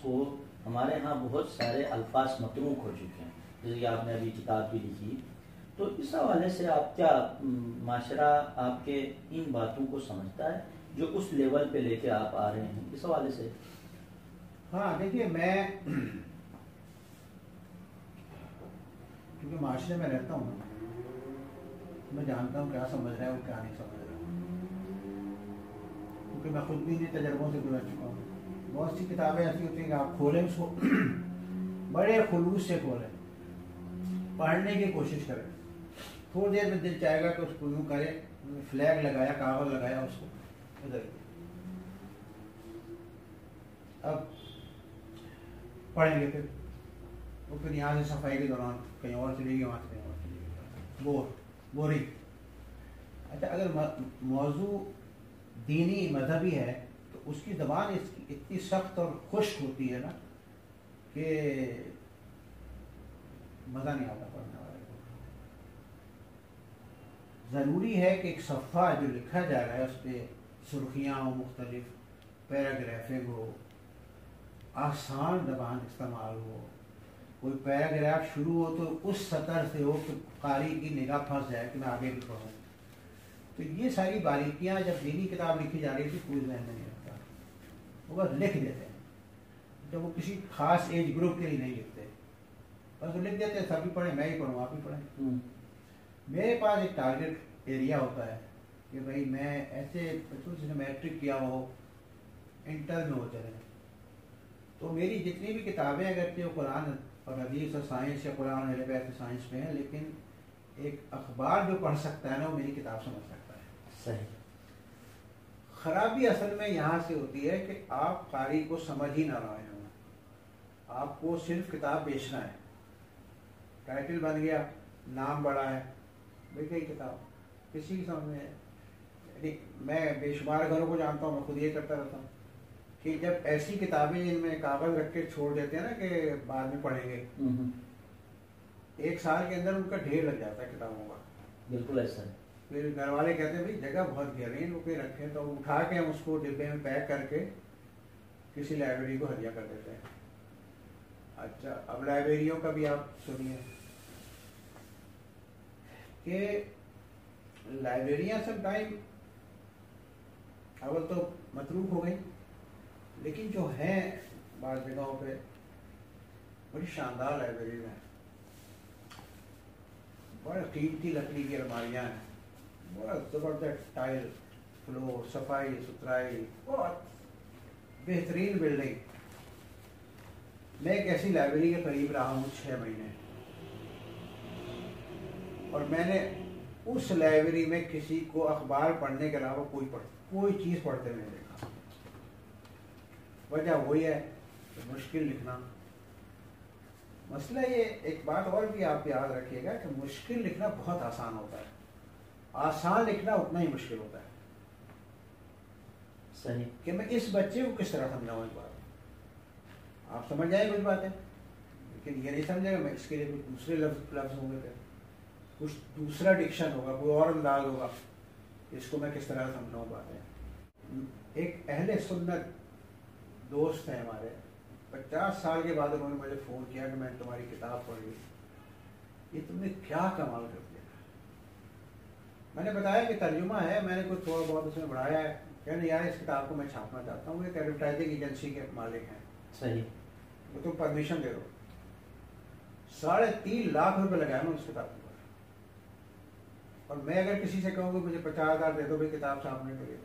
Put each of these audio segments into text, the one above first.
کو ہمارے ہاں بہت سارے الفاظ متروک ہو چکے ہیں، جیسے کہ آپ نے ابھی کتاب بھی لکھی، تو اس حوالے سے آپ کیا معاشرہ آپ کے ان باتوں کو سمجھتا ہے جو اس لیول پہ لے کے آپ آ رہے ہیں، اس حوالے سے؟ ہاں دیکھیے، میں کیونکہ معاشرے میں رہتا ہوں نا، میں جانتا ہوں کیا سمجھ رہا ہے اور کیا نہیں سمجھ رہا، کیونکہ میں خود بھی انہیں تجربوں سے گزر چکا ہوں۔ بہت سی کتابیں ایسی ہوتی ہیں کہ آپ کھولیں اس کو بڑے خلوص سے کھولیں، پڑھنے کی کوشش کریں، تھوڑی دیر میں دل چاہے گا کہ اس کو یوں کرے، فلیگ لگایا، کاغذ لگایا، اس کو ادھر اب پڑھیں گے، پھر یہاں سے صفائی کے دوران کہیں اور چلے گی، وہاں سے کہیں اور چلے گی، بورنگ۔ اچھا، اگر موضوع دینی مذہبی ہے تو اس کی زبان اس کی اتنی سخت اور خشک ہوتی ہے نا کہ مزہ نہیں آتا پڑھنے والے کو۔ ضروری ہے کہ ایک صفحہ جو لکھا جا رہا ہے اس پہ سرخیاں ہو، مختلف پیراگرافنگ ہو، آسان زبان استعمال ہو، کوئی پیراگراف شروع ہو تو اس سطر سے ہو کہ قاری کی نگاہ پھنس جائے کہ میں آگے بھی پڑھوں۔ تو یہ ساری باریکیاں جب دینی کتاب لکھی جا رہی تھی کوئی ذہن میں نہیں رکھتا، وہ بس لکھ دیتے ہیں، جب وہ کسی خاص ایج گروپ کے لیے نہیں لکھتے، بس وہ لکھ دیتے ہیں سبھی پڑھیں، میں ہی پڑھوں، آپ ہی پڑھیں۔ میرے پاس ایک ٹارگیٹ ایریا ہوتا ہے کہ بھائی میں ایسے بچوں جس نے میٹرک کیا ہو، انٹر میں ہو چلے، تو میری جتنی بھی کتابیں اگرچہ وہ قرآن اور حدیث اور سائنس یا قرآن اہل بیت سائنس میں ہیں، لیکن ایک اخبار جو پڑھ سکتا ہے نا وہ میری کتاب سمجھ سکتا ہے۔ صحیح۔ خرابی اصل میں یہاں سے ہوتی ہے کہ آپ قاری کو سمجھ ہی نہ رہے ہوں، آپ کو صرف کتاب بیچنا ہے، ٹائٹل بن گیا، نام بڑا ہے، بھائی کئی کتاب کسی کی سمجھ میں ہے۔ میں بے شمار گھروں کو جانتا ہوں، میں خود یہ کرتا رہتا ہوں کہ جب ایسی کتابیں جن میں کاغذ رکھ کے چھوڑ دیتے ہیں نا کہ بعد میں پڑھیں گے، ایک سال کے اندر ان کا ڈھیر لگ جاتا ہے کتابوں کا۔ بالکل ایسا ہے۔ پھر گھر والے کہتے ہیں بھائی جگہ بہت گہری رکے رکھیں، تو اٹھا کے ہم اس کو ڈبے میں پیک کر کے کسی لائبریری کو ہدیہ کر دیتے ہیں۔ اچھا، اب لائبریریوں کا بھی آپ سنیے کہ لائبریریاں سم ٹائم اول تو متروک ہو گئی، لیکن جو ہیں بعض جگہوں پہ بڑی شاندار لائبریریز ہیں، بڑے قیمتی لکڑی کی الماریاں ہیں، بڑا زبردست ٹائل فلور، صفائی ستھرائی، بہت بہترین بلڈنگ۔ میں ایک ایسی لائبریری کے قریب رہا ہوں 6 مہینے، اور میں نے اس لائبریری میں کسی کو اخبار پڑھنے کے علاوہ کوئی چیز پڑھتے نہیں دیکھا۔ وجہ وہی ہے کہ مشکل لکھنا۔ مسئلہ یہ ایک بات اور بھی آپ یاد رکھیے گا کہ مشکل لکھنا بہت آسان ہوتا ہے، آسان لکھنا اتنا ہی مشکل ہوتا ہے۔ صحیح کہ میں اس بچے کو کس طرح سمجھاؤں اس بات، آپ سمجھ جائیں کچھ باتیں، لیکن یہ نہیں سمجھے گا، میں اس کے لیے کچھ دوسرے لفظ ہوں گے، کچھ دوسرا ڈکشن ہوگا، کوئی اور انداز ہوگا، اس کو میں کس طرح سمجھاؤں باتیں۔ ایک اہل سنت دوست ہیں ہمارے، 50 سال کے بعد انہوں نے مجھے فون کیا کہ میں نے تمہاری کتاب پڑھ لی، یہ تم نے کیا کمال کر دیا۔ میں نے بتایا کہ ترجمہ ہے، میں نے کچھ تھوڑا بہت اس میں بڑھایا ہے، کہنے یار اس کتاب کو میں چھاپنا چاہتا ہوں، ایک ایڈورٹائزنگ ایجنسی کے مالک ہیں، صحیح، وہ تم پرمیشن دے دو۔ 3.5 لاکھ روپے لگائے میں اس کتاب کے اوپر، اور میں اگر کسی سے کہوں کہ مجھے 50,000 دے دو بھائی کتاب چھاپنے کے لیے،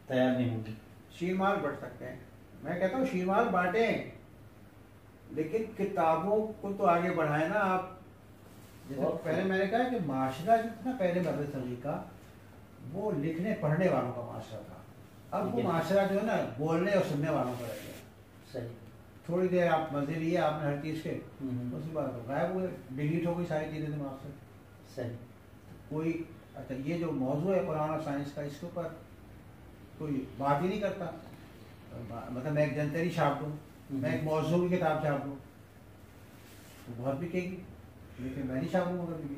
تیار نہیں ہوگی۔ شیر مال بٹ سکتے ہیں، میں کہتا ہوں شیر مال بانٹیں، لیکن کتابوں کو تو آگے بڑھائیں نا آپ۔ جیسے پہلے میں نے کہا کہ معاشرہ جو تھا نا پہلے مدرسہ کا، وہ لکھنے پڑھنے والوں کا معاشرہ تھا، اب وہ معاشرہ جو ہے نا بولنے اور سننے والوں کا رہ گیا۔ صحیح، تھوڑی دیر آپ مزے لیے آپ نے ہر چیز کے، اس کے بعد غائب ہوئے، ڈیلیٹ ہو گئی ساری چیزیں دماغ سے۔ صحیح، کوئی اچھا یہ جو موضوع ہے قرآن اور سائنس کا، اس کے اوپر کوئی بات ہی نہیں کرتا۔ مطلب میں ایک جنتری چھاپ دوں، میں ایک موضوع کی کتاب چھاپ دوں، وہ بہت بکے گی، لیکن میں نہیں چھاپوں گا کبھی۔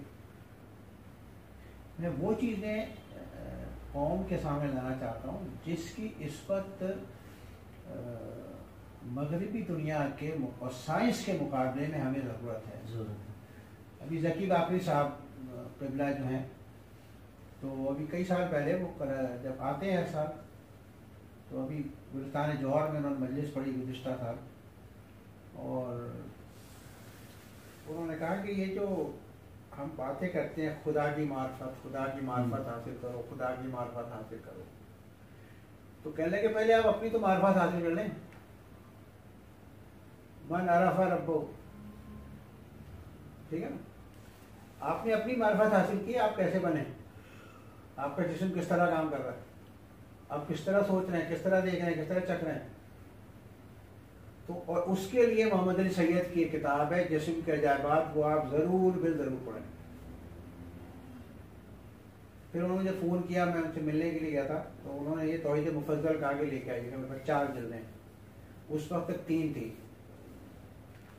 میں وہ چیزیں قوم کے سامنے لانا چاہتا ہوں جس کی اس وقت مغربی دنیا کے اور سائنس کے مقابلے میں ہمیں ضرورت ہے. ابھی ذکی باقری صاحب قبلہ جو ہیں تو ابھی کئی سال پہلے وہ جب آتے ہیں ہر سال تو ابھی گلستان جوہر میں انہوں نے مجلس پڑھی گزشتہ سال اور انہوں نے کہا کہ یہ جو ہم باتیں کرتے ہیں خدا کی معرفت حاصل کرو، خدا کی معرفت حاصل کرو، تو کہنے کہ پہلے آپ اپنی تو معرفت حاصل کر لیں. من عرف ربو، ٹھیک ہے نا، آپ نے اپنی معرفت حاصل کی، آپ کیسے بنے، آپ کا جسم کس طرح کام کر رہا ہے، آپ کس طرح سوچ رہے ہیں، کس طرح دیکھ رہے ہیں، کس طرح چکھ رہے ہیں. تو اور اس کے لیے محمد علی سید کی ایک کتاب ہے جسم کے عجائبات، وہ آپ ضرور پڑھیں. پھر انہوں نے جب فون کیا، میں ان سے ملنے کے لیے گیا تھا، تو انہوں نے یہ توحید مفضل کہا کے لے کے آئی، میرے پاس 4 جلدیں، اس وقت تک 3 تھی.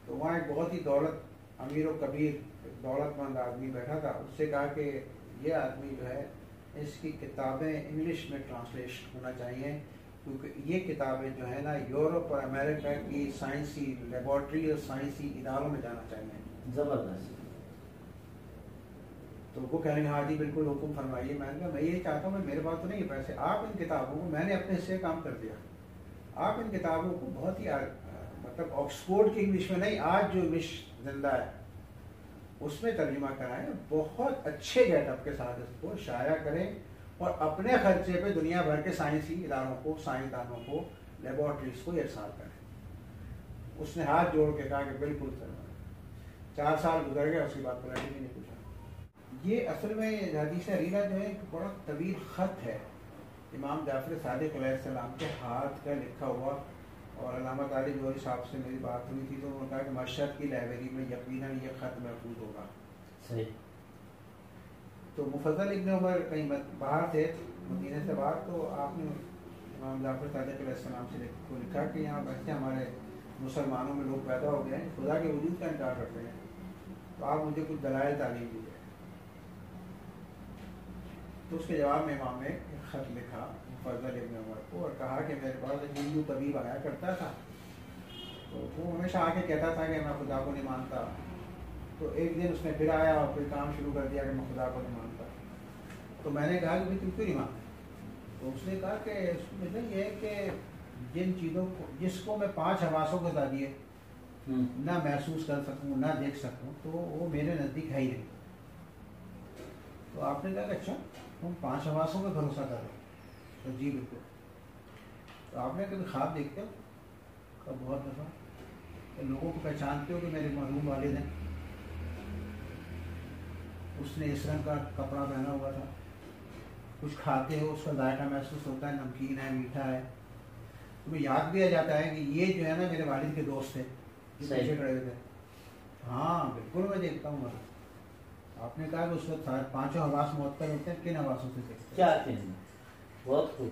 تو وہاں ایک بہت ہی دولت امیر و کبیر دولت مند آدمی بیٹھا تھا، اس سے کہا کہ یہ آدمی جو ہے اس کی کتابیں انگلش میں ٹرانسلیشن ہونا چاہیے، کیونکہ یہ کتابیں جو ہے نا یورپ اور امریکہ کی سائنسی لیبارٹری اور سائنسی اداروں میں جانا چاہیے. زبردست. تو وہ کہہ رہے ہیں ہاں جی بالکل حکم فرمائیے. میں نے کہا میں یہ چاہتا ہوں، میرے پاس تو نہیں ہے پیسے، آپ ان کتابوں کو، میں نے اپنے سے کام کر دیا، آپ ان کتابوں کو بہت ہی مطلب آکسفورڈ کی انگلش میں نہیں، آج جو انگلش زندہ ہے اس میں ترجمہ کرائیں، بہت اچھے گیٹ اپ کے ساتھ اس کو شائع کریں اور اپنے خرچے پہ دنیا بھر کے سائنسی اداروں کو، سائنسدانوں کو، لیبارٹریز کو ارسال کریں. اس نے ہاتھ جوڑ کے کہا کہ بالکل سر. 4 سال گزر گئے، اس کے بعد پلٹی بھی نہیں پوچھا. یہ اصل میں حدیث ریلا جو ہے ایک بڑا طویل خط ہے امام جعفر صادق علیہ السلام کے ہاتھ کا لکھا ہوا، اور علامہ طالب جوہری صاحب سے میری بات ہوئی تھی تو انہوں نے کہا کہ مشہد کی لائبریری میں یقیناً یہ خط محفوظ ہوگا. صحیح. تو مفضل ابن عمر کہیں باہر تھے مدینہ سے باہر، تو آپ نے امام جعفر صادق علیہ السلام سے کو لکھا کہ یہاں بچے ہمارے مسلمانوں میں لوگ پیدا ہو گئے ہیں خدا کے وجود کا انکار کرتے ہیں، تو آپ مجھے کچھ دلائل تعلیم دیجیے. تو اس کے جواب میں امام نے ایک خط لکھا مفضل ابن عمر کو اور کہا کہ میرے پاس ایک ہندو طبیب آیا کرتا تھا، تو وہ ہمیشہ آ کے کہتا تھا کہ میں خدا کو نہیں مانتا. تو ایک دن اس نے پھر آیا اور پھر کام شروع کر دیا کہ میں خدا کو نہیں مانتا. تو میں نے کہا کہ بھائی تم کیوں نہیں مانتے؟ تو اس نے کہا کہ اس کو مطلب یہ ہے کہ جن چیزوں کو، جس کو میں 5 حواسوں کے ذریعے نہ محسوس کر سکوں نہ دیکھ سکوں، تو وہ میرے نزدیک ہے ہی نہیں. تو آپ نے کہا کہ اچھا تم 5 حواسوں پہ بھروسہ کر رہے ہو؟ تو جی بالکل. تو آپ نے کبھی خواب دیکھتے ہو؟ کب؟ بہت دفعہ. کہ لوگوں کو پہچانتے ہو کہ میرے مرحوم والد ہیں، اس نے اس رنگ کا کپڑا پہنا ہوا تھا. کچھ کھاتے ہو، اس کا ذائقہ محسوس ہوتا ہے، نمکین ہے، میٹھا ہے، تمہیں یاد بھی آ جاتا ہے کہ یہ جو ہے نا میرے والد کے دوست تھے جو پیچھے کھڑے ہوئے تھے. ہاں بالکل میں دیکھتا ہوں. آپ نے کہا کہ اس وقت 5 حواس معطل ہوتے ہیں، کن حواسوں سے دیکھتے ہیں؟ کیا کہنا. بہت خوب.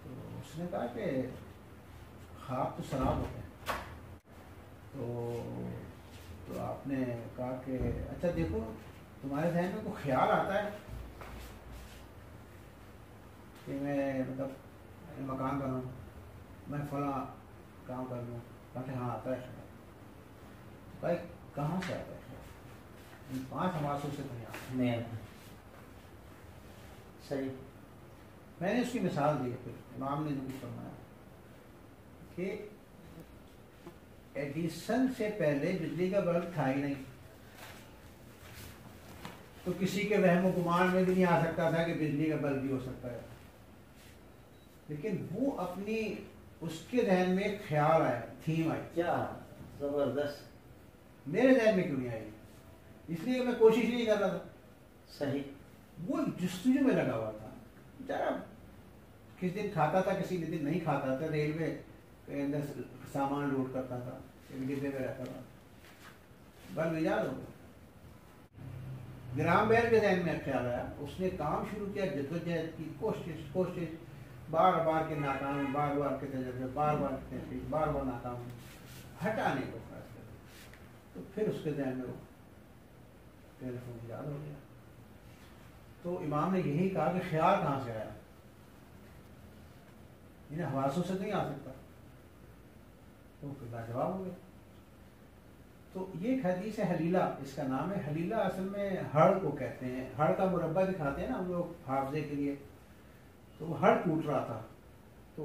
تو اس نے کہا کہ خواب تو سراب ہوتے ہیں. تو آپ نے کہا کہ اچھا دیکھو تمہارے ذہن میں کوئی خیال آتا ہے کہ میں مطلب مکان بناؤں، میں فلاں کام کر لوں؟ کہا کہ ہاں آتا ہے خیال. بھائی کہاں سے آتا ہے خیال؟ ان 5 حواسوں سے نہیں آتا. صحیح. میں نے اس کی مثال دی. پھر امام نے جو کچھ فرمایا کہ ایڈیسن سے پہلے بجلی کا بلب تھا ہی نہیں، تو کسی کے وہم و گمان میں بھی نہیں آ سکتا تھا کہ بجلی کا بلب بھی ہو سکتا ہے. لیکن وہ اپنی اس کے ذہن میں ایک خیال آیا، تھیم آئی. کیا زبردست. میرے ذہن میں کیوں نہیں آئی؟ اس لیے کہ میں کوشش ہی نہیں کر رہا تھا. صحیح. وہ جستجو میں لگا ہوا تھا. بیچارہ کس دن کھاتا تھا، کسی دن نہیں کھاتا تھا، ریلوے کے اندر سامان لوڈ کرتا تھا، ایک ڈبے میں رہتا تھا. بلب ایجاد ہو گیا. گرام بیل کے ذہن میں خیال آیا، اس نے کام شروع کیا، جدوجہد کی، کوشش، بار بار کے ناکام، بار بار کے تجربے، بار بار کے تحقیق، بار بار ناکام، ہٹانے کو خاص کر. تو پھر اس کے ذہن میں وہ ٹیلی فون ایجاد ہو گیا. تو امام نے یہی کہا کہ خیال کہاں سے آیا؟ انہیں حواسوں سے نہیں آ سکتا، تو پھر لاجواب ہو گئے۔ تو یہ ایک حدیث ہے حلیلہ، اس کا نام ہے حلیلہ، اصل میں ہڑ کو کہتے ہیں، ہڑ کا مربع دکھاتے ہیں نا ہم لوگ حافظے کے لیے، تو وہ ہڑ ٹوٹ رہا تھا تو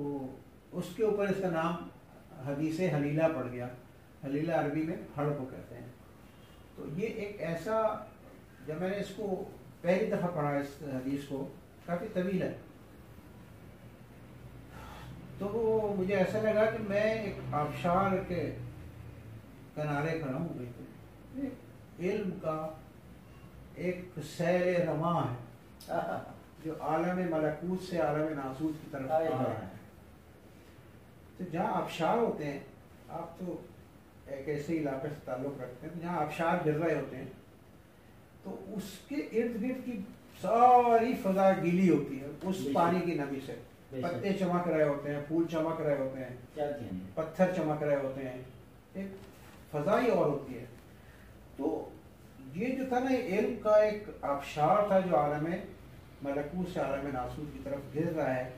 اس کے اوپر اس کا نام حدیث حلیلہ پڑ گیا۔ حلیلہ عربی میں ہڑ کو کہتے ہیں۔ تو یہ ایک ایسا، جب میں نے اس کو پہلی دفعہ پڑھا اس حدیث کو، کافی طویل ہے، تو وہ مجھے ایسا لگا کہ میں ایک آبشار کے کنارے کھڑا ہوں، بالکل علم کا ایک سیر رواں ہے جو عالم ملکوت سے عالم ناسوت کی طرف آ رہا ہے۔ تو جہاں آبشار ہوتے ہیں، آپ تو ایک ایسے علاقے سے تعلق رکھتے ہیں، جہاں آبشار گر رہے ہوتے ہیں تو اس کے ارد گرد کی ساری فضا گیلی ہوتی ہے اس پانی کی نمی سے، پتے چمک رہے ہوتے ہیں، پھول چمک رہے ہوتے ہیں، پتھر چمک رہے ہوتے ہیں، ایک فضا ہی اور ہوتی ہے۔ تو یہ جو تھا نا، علم کا ایک آبشار تھا جو عالم ملکوت سے عالم ناسوت کی طرف گر رہا ہے،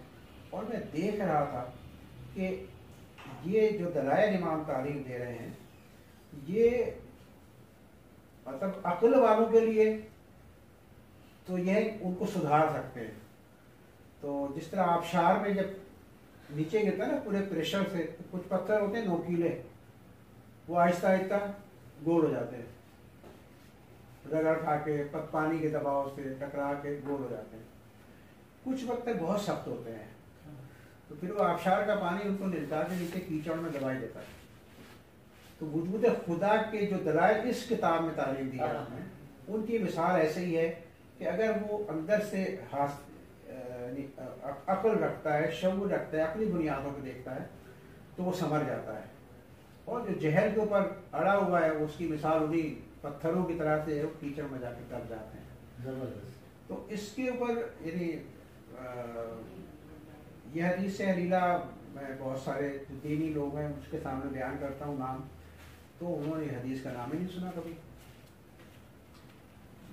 اور میں دیکھ رہا تھا کہ یہ جو دلائل امام تعلیم دے رہے ہیں، یہ مطلب عقل والوں کے لیے تو یہ ان کو سدھار سکتے ہیں۔ تو جس طرح آبشار میں جب نیچے گرتا ہے نا پورے پریشر سے، تو کچھ پتھر ہوتے ہیں نوکیلے، وہ آہستہ آہستہ گول ہو جاتے ہیں، رگڑ کھا کے پانی کے دباؤ سے ٹکرا کے گول ہو جاتے ہیں۔ کچھ پتھر بہت سخت ہوتے ہیں، تو پھر وہ آبشار کا پانی ان کو نلکا کے نیچے کیچڑ میں دبائی دیتا ہے۔ تو وجود خدا کے جو دلائل اس کتاب میں تعلیم دی ہے ان کی مثال ایسے ہی ہے کہ اگر وہ اندر سے عقل رکھتا ہے، شعور رکھتا ہے، اپنی بنیادوں پہ دیکھتا ہے تو وہ سمر جاتا ہے، اور جو جہل کے اوپر اڑا ہوا ہے اس کی مثال انہیں پتھروں کی طرح سے کیچڑ میں جا کے دب جاتے ہیں۔ زبردست۔ تو اس کے اوپر یعنی یہ حدیث حلیلہ میں بہت سارے دینی لوگ ہیں اس کے سامنے بیان کرتا ہوں نام، تو انہوں نے حدیث کا نام ہی نہیں سنا کبھی۔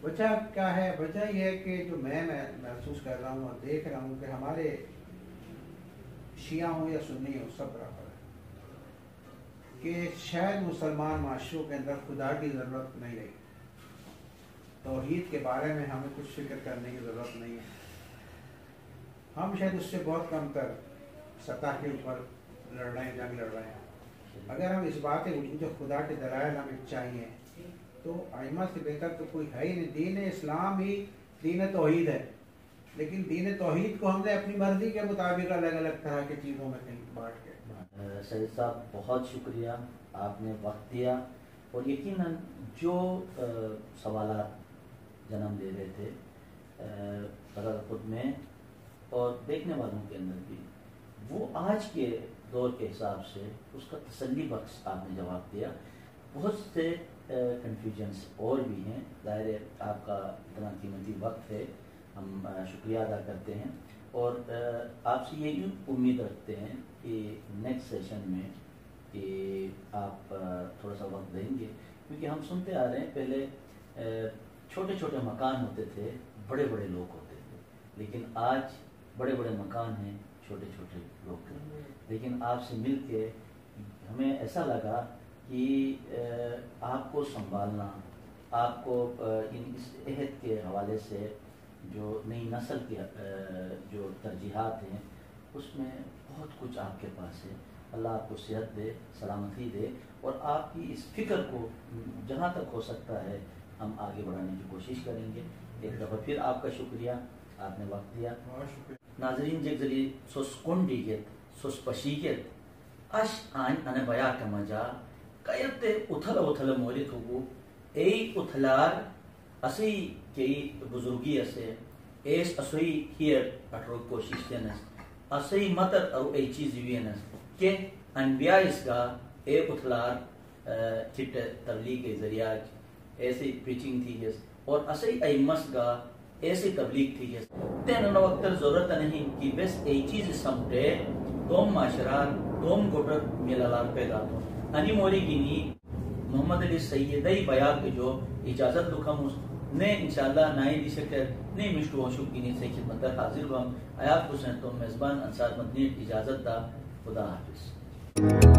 وجہ کیا ہے؟ وجہ یہ ہے کہ جو میں محسوس کر رہا ہوں اور دیکھ رہا ہوں کہ ہمارے شیعہ ہوں یا سنی ہوں سب برابر ہے کہ شاید مسلمان معاشروں کے اندر خدا کی ضرورت نہیں رہی، توحید کے بارے میں ہمیں کچھ فکر کرنے کی ضرورت نہیں ہے، ہم شاید اس سے بہت کم تر سطح کے اوپر لڑ رہے ہیں، جنگ لڑ رہے ہیں۔ اگر ہم اس بات وجود خدا کے دلائل ہمیں چاہیے تو ائمہ سے بہتر تو کوئی ہے ہی نہیں۔ دین اسلام ہی دین توحید ہے، لیکن دین توحید کو ہم نے اپنی مرضی کے مطابق الگ الگ طرح کی چیزوں میں کہیں بانٹ کے۔ سید صاحب بہت شکریہ، آپ نے وقت دیا، اور یقیناً جو سوالات جنم دے رہے تھے اگر خود میں اور دیکھنے والوں کے اندر بھی، وہ آج کے دور کے حساب سے اس کا تسلی بخش آپ نے جواب دیا۔ بہت سے کنفیوژنس اور بھی ہیں، ظاہر ہے آپ کا اتنا قیمتی وقت ہے، ہم شکریہ ادا کرتے ہیں، اور آپ سے یہی امید رکھتے ہیں کہ نیکسٹ سیشن میں کہ آپ تھوڑا سا وقت دیں گے، کیونکہ ہم سنتے آ رہے ہیں پہلے چھوٹے چھوٹے مکان ہوتے تھے، بڑے بڑے لوگ ہوتے تھے، لیکن آج بڑے بڑے مکان ہیں، چھوٹے چھوٹے لوگ ہیں۔ لیکن آپ سے مل کے ہمیں ایسا لگا کہ آپ کو سنبھالنا، آپ کو اس عہد کے حوالے سے جو نئی نسل کے جو ترجیحات ہیں اس میں بہت کچھ آپ کے پاس ہے۔ اللہ آپ کو صحت دے، سلامتی دے، اور آپ کی اس فکر کو جہاں تک ہو سکتا ہے ہم آگے بڑھانے کی کوشش کریں گے۔ ایک دفعہ پھر آپ کا شکریہ، آپ نے وقت دیا۔ ناظرین جگ زلی سوس کنڈیگت سوس پشیگت اش آن انا بیا کمجا کایت اتھل مولی تھوگو ای اتھلار اسی کی بزرگی اسے ایس اسوی ہیر اٹرو کوشش دینس اسی متر او ای چیز وینس کہ انبیاء اس کا اے اتھلار چھٹ تبلیغ کے ذریعہ ایسی پریچنگ تھی جس، اور اسی ایمس کا ایسی تبلیغ تھی جس تین وقت ضرورت نہیں کہ بس ای چیز سمٹے دوم معاشرات دوم گوٹر میلالار پیدا تو انی موری گینی محمد علی سیدی بیان کے جو اجازت لکھم نے انشاءاللہ نائی دی سکتے نہیں مشکو و شک کی نہیں سے خدمت در حاضر ہم آیات کو سنتوں میزبان انصار مدنی اجازت دا خدا حافظ.